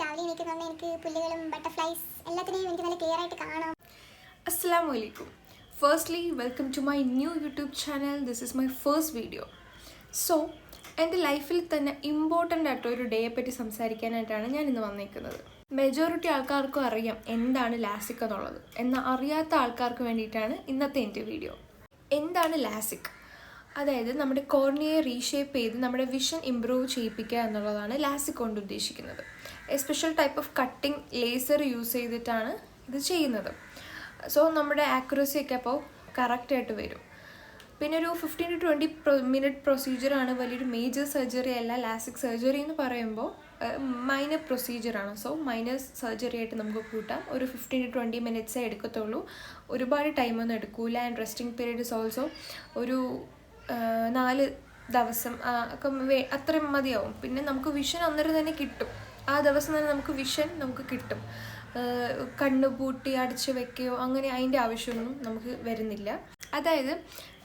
രാവിലെ എണീക്കുന്നുണ്ട് എനിക്ക് പുല്ലുകളും ബട്ടർഫ്ലൈസ് എല്ലാത്തിനെയും എനിക്ക് നല്ല ക്ലിയർ ആയിട്ട് കാണാം. Assalamu alaikum. Firstly, welcome to my new YouTube channel. This is my first video. So, എൻ്റെ ലൈഫിൽ തന്നെ ഇമ്പോർട്ടൻ്റ് ആയിട്ട് ഒരു ഡേയെ പറ്റി സംസാരിക്കാനായിട്ടാണ് ഞാൻ ഇന്ന് വന്നിരിക്കുന്നത്. മെജോറിറ്റി ആൾക്കാർക്കും അറിയാം എന്താണ് ലാസിക് എന്നുള്ളത്. എന്നാൽ അറിയാത്ത ആൾക്കാർക്ക് വേണ്ടിയിട്ടാണ് ഇന്നത്തെ എൻ്റെ വീഡിയോ. എന്താണ് ലാസിക്? അതായത് നമ്മുടെ കോർണിയയെ റീഷേപ്പ് ചെയ്ത് നമ്മുടെ വിഷൻ ഇമ്പ്രൂവ് ചെയ്യിപ്പിക്കുക എന്നുള്ളതാണ് ലാസിക് കൊണ്ട് ഉദ്ദേശിക്കുന്നത്. A special type of cutting laser use ചെയ്തിട്ടാണ് ഇത് ചെയ്യുന്നത്. സോ നമ്മുടെ ആക്യുറസി ഒക്കെ അപ്പോൾ കറക്റ്റായിട്ട് വരും. പിന്നെ ഒരു 15 to 20 മിനിറ്റ് പ്രൊസീജിയറാണ്, വലിയൊരു മേജർ സർജറി അല്ല. ലാസിക് സർജറി എന്ന് പറയുമ്പോൾ മൈനർ പ്രൊസീജിയറാണ്. സോ മൈനർ സർജറി ആയിട്ട് നമുക്ക് കൂട്ടാം. ഒരു 15 to 20 മിനിറ്റ്സേ എടുക്കത്തുള്ളൂ, ഒരുപാട് ടൈമൊന്നും എടുക്കൂല. And resting period is also ഒരു 4 ദിവസം ഒക്കെ അത്രയും മതിയാവും. പിന്നെ നമുക്ക് വിഷൻ അന്നേരം തന്നെ കിട്ടും. ആ ദിവസം തന്നെ നമുക്ക് കിട്ടും. കണ്ണ് പൂട്ടി അടച്ച് വെക്കുകയോ അങ്ങനെ അതിൻ്റെ ആവശ്യമൊന്നും നമുക്ക് വരുന്നില്ല. അതായത്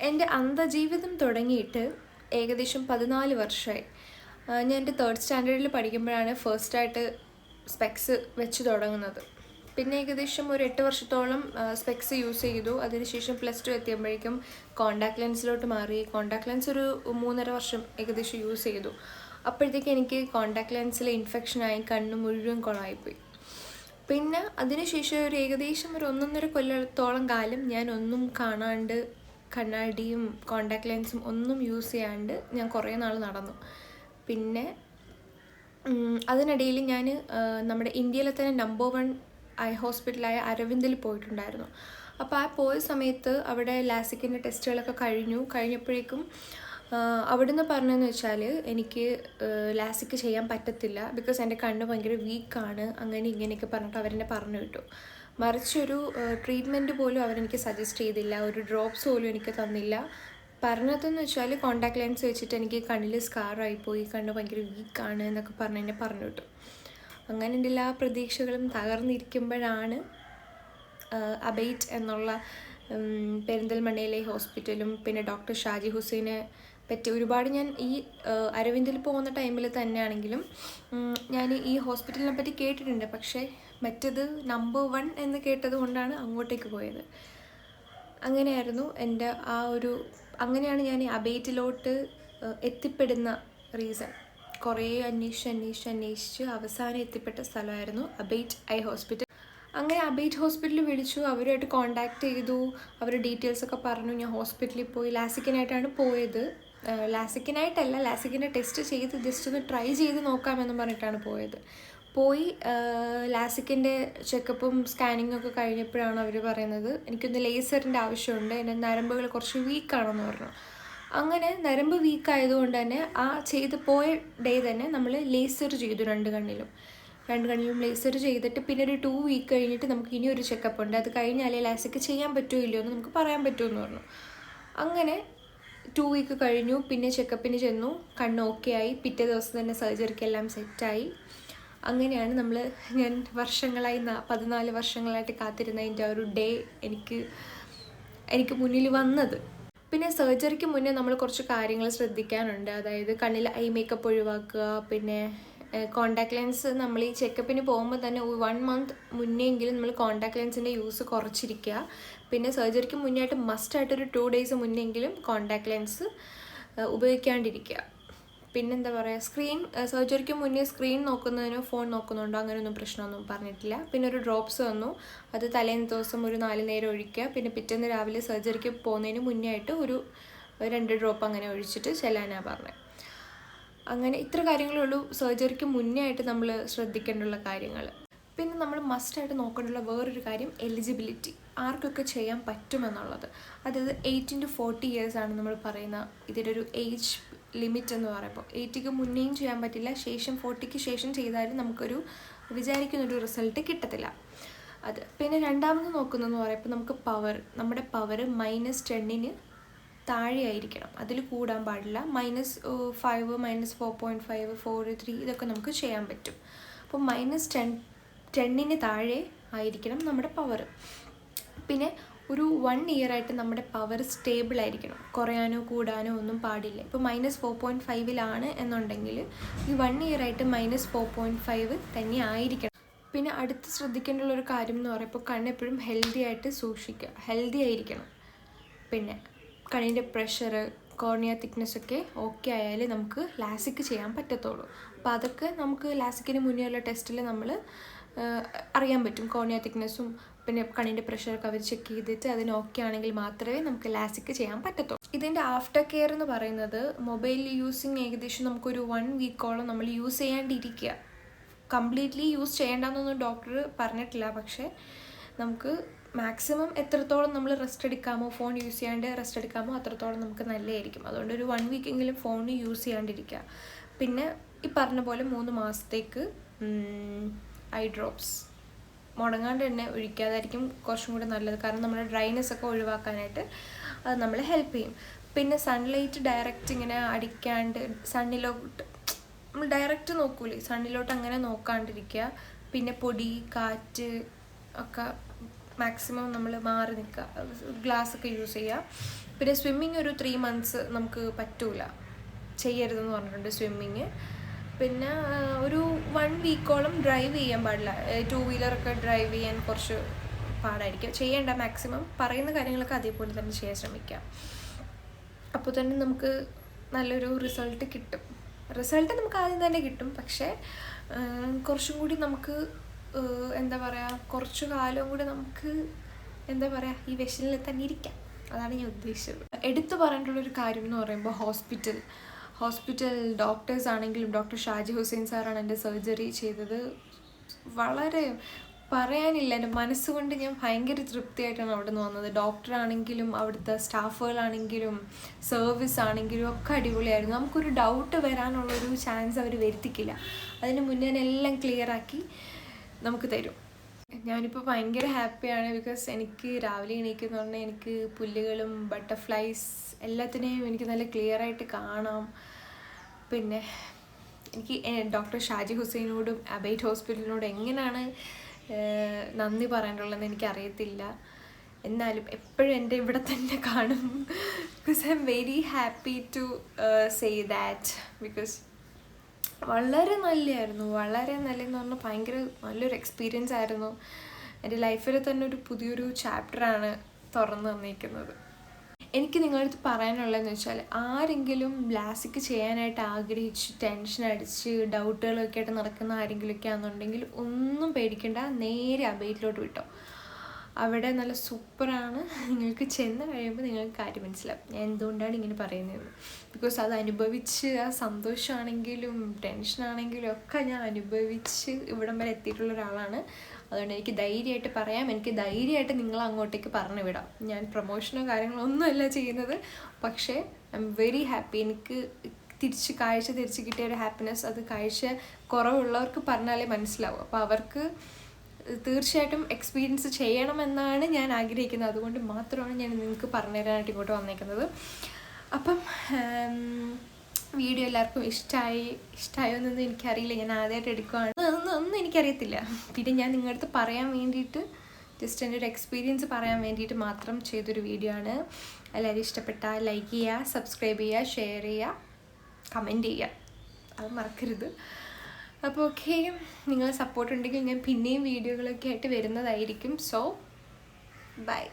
എൻ്റെ അന്ധജീവിതം തുടങ്ങിയിട്ട് ഏകദേശം 14 വർഷമായി. ഞാൻ എൻ്റെ 3rd സ്റ്റാൻഡേർഡിൽ പഠിക്കുമ്പോഴാണ് ഫസ്റ്റായിട്ട് സ്പെക്സ് വെച്ച് തുടങ്ങുന്നത്. പിന്നെ ഏകദേശം ഒരു 8 വർഷത്തോളം സ്പെക്സ് യൂസ് ചെയ്തു. അതിനുശേഷം +2 എത്തിയപ്പോഴേക്കും കോണ്ടാക്ട് ലെൻസിലോട്ട് മാറി. കോണ്ടാക്ട് ലെൻസ് ഒരു 3.5 വർഷം ഏകദേശം യൂസ് ചെയ്തു. അപ്പോഴത്തേക്ക് എനിക്ക് കോണ്ടാക്ട് ലെൻസിൽ ഇൻഫെക്ഷനായി കണ്ണ് മുഴുവൻ കുളമായിപ്പോയി. പിന്നെ അതിനുശേഷം ഒരു ഏകദേശം ഒരു 1.5 കൊല്ലത്തോളം കാലം ഞാൻ ഒന്നും കാണാണ്ട് കണ്ണാടിയും കോണ്ടാക്ട് ലെൻസും ഒന്നും യൂസ് ചെയ്യാണ്ട് ഞാൻ കുറേ നാൾ നടന്നു. പിന്നെ അതിനിടയിൽ ഞാൻ നമ്മുടെ ഇന്ത്യയിലെ തന്നെ നമ്പർ 1 ഐ ഹോസ്പിറ്റലായ അരവിന്ദിൽ പോയിട്ടുണ്ടായിരുന്നു. അപ്പോൾ ആ പോയ സമയത്ത് അവിടെ ലാസിക്കിൻ്റെ ടെസ്റ്റുകളൊക്കെ കഴിഞ്ഞപ്പോഴേക്കും അവിടുന്ന് പറഞ്ഞതെന്ന് വെച്ചാൽ എനിക്ക് ലാസിക്ക് ചെയ്യാൻ പറ്റത്തില്ല, ബിക്കോസ് എൻ്റെ കണ്ണ് ഭയങ്കര വീക്കാണ്, അങ്ങനെ ഇങ്ങനെയൊക്കെ പറഞ്ഞിട്ട് അവരെന്നെ പറഞ്ഞു വിട്ടു. മറിച്ചൊരു ട്രീറ്റ്മെൻറ്റ് പോലും അവരെനിക്ക് സജസ്റ്റ് ചെയ്തില്ല, ഒരു ഡ്രോപ്സ് പോലും എനിക്ക് തന്നില്ല. പറഞ്ഞതെന്ന് വെച്ചാൽ കോണ്ടാക്ട് ലെൻസ് വെച്ചിട്ട് എനിക്ക് കണ്ണിൽ സ്കാറായിപ്പോയി, കണ്ണ് ഭയങ്കര വീക്കാണ് എന്നൊക്കെ പറഞ്ഞ് എന്നെ പറഞ്ഞു വിട്ടു. അങ്ങനെ എൻ്റെ എല്ലാ പ്രതീക്ഷകളും തകർന്നിരിക്കുമ്പോഴാണ് അബൈറ്റ് എന്നുള്ള പെരിന്തൽമണ്ണയിലെ ഹോസ്പിറ്റലും പിന്നെ ഡോക്ടർ ഷാജി ഹുസൈനെ പറ്റി ഒരുപാട് ഞാൻ ഈ അരവിന്ദിൽ പോകുന്ന ടൈമിൽ തന്നെയാണെങ്കിലും ഞാൻ ഈ ഹോസ്പിറ്റലിനെ പറ്റി കേട്ടിട്ടുണ്ട്. പക്ഷേ മറ്റത് നമ്പർ 1 എന്ന് കേട്ടത് കൊണ്ടാണ് അങ്ങോട്ടേക്ക് പോയത്. അങ്ങനെയായിരുന്നു എൻ്റെ അങ്ങനെയാണ് ഞാൻ ഈ അബൈറ്റിലോട്ട് എത്തിപ്പെടുന്ന റീസൺ. കുറേ അന്വേഷിച്ച് അവസാനം എത്തിപ്പെട്ട സ്ഥലമായിരുന്നു അബൈറ്റ് ഐ ഹോസ്പിറ്റൽ. അങ്ങനെ അബൈറ്റ് ഹോസ്പിറ്റലിൽ വിളിച്ചു, അവരുമായിട്ട് കോണ്ടാക്ട് ചെയ്തു, അവർ ഡീറ്റെയിൽസൊക്കെ പറഞ്ഞു. ഞാൻ ഹോസ്പിറ്റലിൽ പോയി. ലാസിക്കിനായിട്ടാണ് പോയത്. ലാസിക്കിനായിട്ടല്ല, ലാസിക്കിൻ്റെ ടെസ്റ്റ് ചെയ്ത് ജസ്റ്റ് ഒന്ന് ട്രൈ ചെയ്ത് നോക്കാമെന്ന് പറഞ്ഞിട്ടാണ് പോയി ലാസിക്കിൻ്റെ ചെക്കപ്പും സ്കാനിങ്ങും ഒക്കെ കഴിഞ്ഞപ്പോഴാണ് അവർ പറയുന്നത് എനിക്കൊന്ന് ലേസറിൻ്റെ ആവശ്യമുണ്ട്, എൻ്റെ നരമ്പുകൾ കുറച്ച് വീക്കാണെന്ന് പറഞ്ഞു. അങ്ങനെ നരമ്പ് വീക്കായതുകൊണ്ട് തന്നെ ആ പോയ ഡേ തന്നെ നമ്മൾ ലേസർ ചെയ്തു 2 കണ്ണിലും ലേസർ ചെയ്തിട്ട് പിന്നെ ഒരു 2 വീക്ക് കഴിഞ്ഞിട്ട് നമുക്ക് ഇനിയൊരു ചെക്കപ്പ് ഉണ്ട്, അത് കഴിഞ്ഞാലേ ലാസിക്ക് ചെയ്യാൻ പറ്റുമോ ഇല്ലയോ എന്ന് നമുക്ക് പറയാൻ പറ്റുമെന്ന് പറഞ്ഞു. അങ്ങനെ 2 വീക്ക് കഴിഞ്ഞു. പിന്നെ ചെക്കപ്പിന് ചെന്നു, കണ്ണ് ഓക്കെ ആയി. പിറ്റേ ദിവസം തന്നെ സർജറിക്കെല്ലാം സെറ്റായി. അങ്ങനെയാണ് ഞാൻ വർഷങ്ങളായി 14 വർഷങ്ങളായിട്ട് കാത്തിരുന്നതിൻ്റെ ഒരു ഡേ എനിക്ക് മുന്നിൽ വന്നത്. പിന്നെ സർജറിക്ക് മുന്നേ നമ്മൾ കുറച്ച് കാര്യങ്ങൾ ശ്രദ്ധിക്കാനുണ്ട്. അതായത് കണ്ണിൽ ഐ മേക്കപ്പ് ഒഴിവാക്കുക. പിന്നെ കോണ്ടാക്ട് ലെൻസ് നമ്മൾ ഈ ചെക്കപ്പിന് പോകുമ്പോൾ തന്നെ 1 മന്ത് മുന്നെയെങ്കിലും നമ്മൾ കോണ്ടാക്ട് ലെൻസിൻ്റെ യൂസ് കുറച്ചിരിക്കുക. പിന്നെ സർജറിക്ക് മുന്നേ ആയിട്ട് മസ്റ്റായിട്ടൊരു 2 ഡേയ്സ് മുന്നെങ്കിലും കോണ്ടാക്ട് ലെൻസ് ഉപയോഗിക്കാണ്ടിരിക്കുക. പിന്നെന്താ പറയുക, സർജറിക്ക് മുന്നേ സ്ക്രീൻ നോക്കുന്നതിനോ ഫോൺ നോക്കുന്നുണ്ടോ അങ്ങനെയൊന്നും പ്രശ്നമൊന്നും പറഞ്ഞിട്ടില്ല. പിന്നെ ഒരു ഡ്രോപ്സ് വന്നു, അത് തലേന്ന് ദിവസം ഒരു 4 നേരം ഒഴിക്കുക. പിന്നെ പിറ്റേന്ന് രാവിലെ സർജറിക്ക് പോകുന്നതിന് മുന്നേ ആയിട്ട് ഒരു 2 ഡ്രോപ്പ് അങ്ങനെ ഒഴിച്ചിട്ട് ചെല്ലാനാണ് പറഞ്ഞത്. അങ്ങനെ ഇത്ര കാര്യങ്ങളുള്ളൂ സർജറിക്ക് മുന്നേ ആയിട്ട് നമ്മൾ ശ്രദ്ധിക്കേണ്ടുള്ള കാര്യങ്ങൾ. പിന്നെ നമ്മൾ മസ്റ്റായിട്ട് നോക്കേണ്ടുള്ള വേറൊരു കാര്യം എലിജിബിലിറ്റി, ആർക്കൊക്കെ ചെയ്യാൻ പറ്റുമെന്നുള്ളത്. അതായത് 18 to 40 ഇയേഴ്സാണ് നമ്മൾ പറയുന്ന ഇതിൻ്റെ ഒരു ഏജ് ലിമിറ്റ് എന്ന് പറയുമ്പോൾ. 80ക്ക് മുന്നേയും ചെയ്യാൻ പറ്റില്ല, ശേഷം 40ക്ക് ശേഷം ചെയ്താലും നമുക്കൊരു വിചാരിക്കുന്നൊരു റിസൾട്ട് കിട്ടത്തില്ല. അത് പിന്നെ രണ്ടാമത് നോക്കുന്നതെന്ന് പറയുമ്പോൾ നമ്മുടെ പവർ -10 താഴെയായിരിക്കണം, അതിൽ കൂടാൻ പാടില്ല. -5, -4.5, 4, 3 ഇതൊക്കെ നമുക്ക് ചെയ്യാൻ പറ്റും. അപ്പോൾ -10 താഴെ ആയിരിക്കണം നമ്മുടെ പവർ. പിന്നെ ഒരു 1 ഇയറായിട്ട് നമ്മുടെ പവർ സ്റ്റേബിൾ ആയിരിക്കണം, കുറയാനോ കൂടാനോ ഒന്നും പാടില്ല. ഇപ്പോൾ -4.5 എന്നുണ്ടെങ്കിൽ ഈ 1 ഇയറായിട്ട് -4.5 തന്നെ ആയിരിക്കണം. പിന്നെ അടുത്ത് ശ്രദ്ധിക്കേണ്ടുള്ളൊരു കാര്യം എന്ന് പറയുമ്പോൾ കണ്ണെപ്പോഴും ഹെൽത്തി ആയിട്ട് സൂക്ഷിക്കുക, ഹെൽത്തി ആയിരിക്കണം. പിന്നെ കണ്ണിൻ്റെ പ്രഷർ, കോർണിയ തിക്നെസ് ഒക്കെ ഓക്കെ ആയാലേ നമുക്ക് ലാസിക് ചെയ്യാൻ പറ്റത്തുള്ളൂ. അപ്പോൾ അതൊക്കെ നമുക്ക് ലാസിക്കിന് മുന്നേ ഉള്ള ടെസ്റ്റിൽ നമ്മൾ അറിയാൻ പറ്റും. കോർണിയ തിക്നെസ്സും പിന്നെ കണ്ണിൻ്റെ പ്രഷറൊക്കെ അവർ ചെക്ക് ചെയ്തിട്ട് അതിന് ഓക്കെ ആണെങ്കിൽ മാത്രമേ നമുക്ക് ലാസിക് ചെയ്യാൻ പറ്റത്തുള്ളൂ. ഇതിൻ്റെ ആഫ്റ്റർ കെയർ എന്ന് പറയുന്നത് മൊബൈൽ യൂസിങ് ഏകദേശം നമുക്കൊരു 1 വീക്കോളം നമ്മൾ യൂസ് ചെയ്യാണ്ടിരിക്കുക. കംപ്ലീറ്റ്ലി യൂസ് ചെയ്യേണ്ടെന്നൊന്നും ഡോക്ടർ പറഞ്ഞിട്ടില്ല, പക്ഷേ നമുക്ക് മാക്സിമം എത്രത്തോളം നമ്മൾ റെസ്റ്റ് എടുക്കാമോ, ഫോൺ യൂസ് ചെയ്യാണ്ട് റെസ്റ്റ് എടുക്കാമോ അത്രത്തോളം നമുക്ക് നല്ലതായിരിക്കും. അതുകൊണ്ട് ഒരു 1 വീക്കെങ്കിലും ഫോൺ യൂസ് ചെയ്യാണ്ടിരിക്കുക. പിന്നെ ഈ പറഞ്ഞ പോലെ 3 മാസത്തേക്ക് ഐ ഡ്രോപ്സ് മുടങ്ങാണ്ട് തന്നെ ഒഴിക്കാതായിരിക്കും കുറച്ചും കൂടെ നല്ലത്. കാരണം നമ്മുടെ ഡ്രൈനെസ് ഒക്കെ ഒഴിവാക്കാനായിട്ട് അത് നമ്മളെ ഹെൽപ്പ് ചെയ്യും. പിന്നെ സൺലൈറ്റ് ഡയറക്റ്റ് ഇങ്ങനെ അടിക്കാണ്ട് സണ്ണിലോട്ട് നമ്മൾ ഡയറക്റ്റ് നോക്കൂലേ, സണ്ണിലോട്ട് അങ്ങനെ നോക്കാണ്ടിരിക്കുക. പിന്നെ പൊടി, കാറ്റ് ഒക്കെ മാക്സിമം നമ്മൾ മാറി നിൽക്കുക, ഗ്ലാസ്സൊക്കെ യൂസ് ചെയ്യുക. പിന്നെ സ്വിമ്മിങ് ഒരു 3 months നമുക്ക് പറ്റൂല, ചെയ്യരുതെന്ന് പറഞ്ഞിട്ടുണ്ട് സ്വിമ്മിങ്. പിന്നെ ഒരു 1 വീക്കോളം ഡ്രൈവ് ചെയ്യാൻ പാടില്ല. 2 വീലറൊക്കെ ഡ്രൈവ് ചെയ്യാൻ കുറച്ച് പാടായിരിക്കും. ചെയ്യേണ്ട, മാക്സിമം പറയുന്ന കാര്യങ്ങളൊക്കെ അതേപോലെ തന്നെ ചെയ്യാൻ ശ്രമിക്കുക. അപ്പോൾ തന്നെ നമുക്ക് നല്ലൊരു റിസൾട്ട് കിട്ടും. റിസൾട്ട് നമുക്ക് ആദ്യം തന്നെ കിട്ടും, പക്ഷേ കുറച്ചും കൂടി നമുക്ക് എന്താ പറയുക, കുറച്ചു കാലം കൂടി നമുക്ക് എന്താ പറയുക ഈ വെഷനിൽ തന്നെ ഇരിക്കാം. അതാണ് ഞാൻ ഉദ്ദേശിച്ചത്. എടുത്തു പറഞ്ഞിട്ടുള്ളൊരു കാര്യം എന്ന് പറയുമ്പോൾ ഹോസ്പിറ്റൽ ഡോക്ടേഴ്സ് ആണെങ്കിലും, ഡോക്ടർ ഷാജി ഹുസൈൻ സാറാണ് എൻ്റെ സർജറി ചെയ്തത്. വളരെ പറയാനില്ല, എൻ്റെ മനസ്സുകൊണ്ട് ഞാൻ ഭയങ്കര തൃപ്തിയായിട്ടാണ് അവിടെ നിന്ന് വന്നത്. ഡോക്ടറാണെങ്കിലും അവിടുത്തെ സ്റ്റാഫുകളാണെങ്കിലും സർവീസ് ആണെങ്കിലും ഒക്കെ അടിപൊളിയായിരുന്നു. നമുക്കൊരു ഡൗട്ട് വരാനുള്ളൊരു ചാൻസ് അവർ വരുത്തിക്കില്ല. അതിന് മുന്നേ എല്ലാം ക്ലിയറാക്കി നമുക്ക് തരും. ഞാനിപ്പോൾ ഭയങ്കര ഹാപ്പിയാണ്. ബിക്കോസ് എനിക്ക് രാവിലെ എണീക്കുന്ന പറഞ്ഞാൽ എനിക്ക് പുല്ലുകളും ബട്ടർഫ്ലൈസ് എല്ലാത്തിനെയും എനിക്ക് നല്ല ക്ലിയറായിട്ട് കാണാം. പിന്നെ എനിക്ക് ഡോക്ടർ ഷാജി ഹുസൈനോടും അബൈറ്റ് ഹോസ്പിറ്റലിനോടും എങ്ങനെയാണ് നന്ദി പറയാനുള്ളതെന്ന് എനിക്കറിയത്തില്ല. എന്നാലും എപ്പോഴും എൻ്റെ ഇവിടെ തന്നെ കാണും. Because I am very happy to say that. Because വളരെ നല്ലതായിരുന്നു, വളരെ നല്ലതെന്ന് പറഞ്ഞാൽ ഭയങ്കര നല്ലൊരു എക്സ്പീരിയൻസ് ആയിരുന്നു. എൻ്റെ ലൈഫിൽ തന്നെ ഒരു പുതിയൊരു ചാപ്റ്ററാണ് തുറന്നു തന്നിരിക്കുന്നത്. എനിക്ക് നിങ്ങളടുത്ത് പറയാനുള്ളതെന്ന് വെച്ചാൽ, ആരെങ്കിലും ലാസിക് ചെയ്യാനായിട്ട് ആഗ്രഹിച്ച് ടെൻഷൻ അടിച്ച് ഡൗട്ടുകളൊക്കെ ആയിട്ട് നടക്കുന്ന ആരെങ്കിലുമൊക്കെ ആണെന്നുണ്ടെങ്കിൽ ഒന്നും പേടിക്കണ്ട, നേരെ അബൈറ്റിലോട്ട് വിട്ടോ. അവിടെ നല്ല സൂപ്പറാണ്. നിങ്ങൾക്ക് ചെന്ന് കഴിയുമ്പോൾ നിങ്ങൾക്ക് കാര്യം മനസ്സിലാവും ഞാൻ എന്തുകൊണ്ടാണ് ഇങ്ങനെ പറയുന്നത്. ബിക്കോസ് അത് അനുഭവിച്ച് ആ സന്തോഷമാണെങ്കിലും ടെൻഷനാണെങ്കിലും ഒക്കെ ഞാൻ അനുഭവിച്ച് ഇവിടം വരെ എത്തിയിട്ടുള്ള ഒരാളാണ്. അതുകൊണ്ട് എനിക്ക് ധൈര്യമായിട്ട് പറയാം, എനിക്ക് ധൈര്യമായിട്ട് നിങ്ങളെ അങ്ങോട്ടേക്ക് പറഞ്ഞു വിടാം. ഞാൻ പ്രൊമോഷനോ കാര്യങ്ങളോ ഒന്നുമല്ല ചെയ്യുന്നത്, പക്ഷേ ഐ എം വെരി ഹാപ്പി. എനിക്ക് കാഴ്ച തിരിച്ച് കിട്ടിയ ഒരു ഹാപ്പിനെസ്, അത് കാഴ്ച കുറവുള്ളവർക്ക് പറഞ്ഞാലേ മനസ്സിലാവും. അപ്പോൾ അവർക്ക് തീർച്ചയായിട്ടും എക്സ്പീരിയൻസ് ചെയ്യണമെന്നാണ് ഞാൻ ആഗ്രഹിക്കുന്നത്. അതുകൊണ്ട് മാത്രമാണ് ഞാൻ നിങ്ങൾക്ക് പറഞ്ഞുതരാനായിട്ട് ഇങ്ങോട്ട് വന്നേക്കുന്നത്. അപ്പം വീഡിയോ എല്ലാവർക്കും ഇഷ്ടമായോ എന്നൊന്നും എനിക്കറിയില്ല, ഞാൻ ആദ്യമായിട്ട് എടുക്കുകയാണ്, ഒന്നും എനിക്കറിയത്തില്ല. പിന്നെ ഞാൻ നിങ്ങളുടെ അടുത്ത് പറയാൻ വേണ്ടിയിട്ട്, ജസ്റ്റ് എൻ്റെ ഒരു എക്സ്പീരിയൻസ് പറയാൻ വേണ്ടിയിട്ട് മാത്രം ചെയ്തൊരു വീഡിയോ ആണ്. എല്ലാവരും ഇഷ്ടപ്പെട്ടാൽ ലൈക്ക് ചെയ്യുക, സബ്സ്ക്രൈബ് ചെയ്യുക, ഷെയർ ചെയ്യുക, കമൻറ്റ് ചെയ്യുക, അത് മറക്കരുത്. അപ്പോൾ ഓക്കെ, നിങ്ങളെ സപ്പോർട്ട് ഉണ്ടെങ്കിൽ ഞാൻ പിന്നെയും വീഡിയോകളൊക്കെ ആയിട്ട് വരുന്നതായിരിക്കും. So by.